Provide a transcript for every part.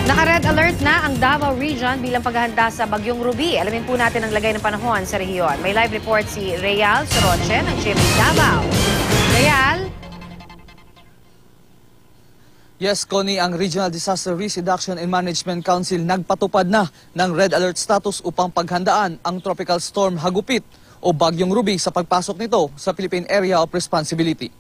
Naka-red alert na ang Davao Region bilang paghahanda sa Bagyong Ruby. Alamin po natin ang lagay ng panahon sa rehiyon. May live report si Real Soroche ng GMA Davao. Real? Yes, Connie, ang Regional Disaster Risk Reduction and Management Council nagpatupad na ng red alert status upang paghandaan ang Tropical Storm Hagupit o Bagyong Ruby sa pagpasok nito sa Philippine Area of Responsibility.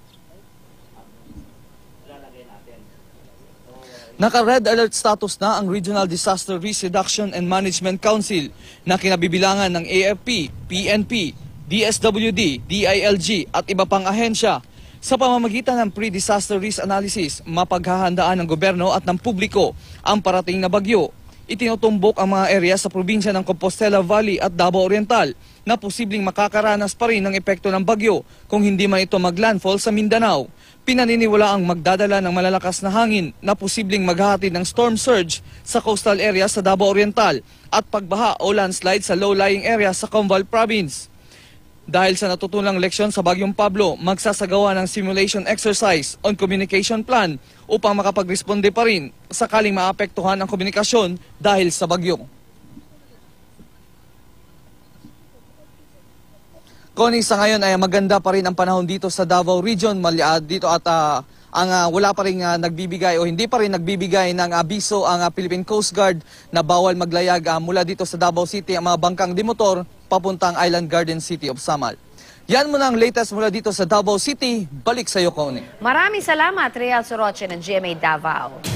Naka-red alert status na ang Regional Disaster Risk Reduction and Management Council na kinabibilangan ng AFP, PNP, DSWD, DILG at iba pang ahensya. Sa pamamagitan ng pre-disaster risk analysis, mapaghahandaan ng gobyerno at ng publiko ang parating na bagyo. Itinutumbok ang mga area sa probinsya ng Compostela Valley at Davao Oriental na posibleng makakaranas pa rin ng epekto ng bagyo kung hindi man ito maglandfall sa Mindanao. Pinaniniwala ang magdadala ng malalakas na hangin na posibleng maghahatid ng storm surge sa coastal area sa Davao Oriental at pagbaha o landslide sa low-lying area sa Combal Province. Dahil sa natutunang leksyon sa Bagyong Pablo, magsasagawa ng simulation exercise on communication plan upang makapagresponde pa rin sakaling maapektuhan ang komunikasyon dahil sa bagyo. Connie, sa ngayon ay maganda pa rin ang panahon dito sa Davao Region dito at wala pa rin nagbibigay o hindi pa rin nagbibigay ng abiso ang Philippine Coast Guard na bawal maglayag mula dito sa Davao City ang mga bangkang dimotor papuntang Island Garden City of Samal. Yan muna ang latest mula dito sa Davao City. Balik sa iyo, Connie. Maraming salamat, Real Soroche ng GMA Davao.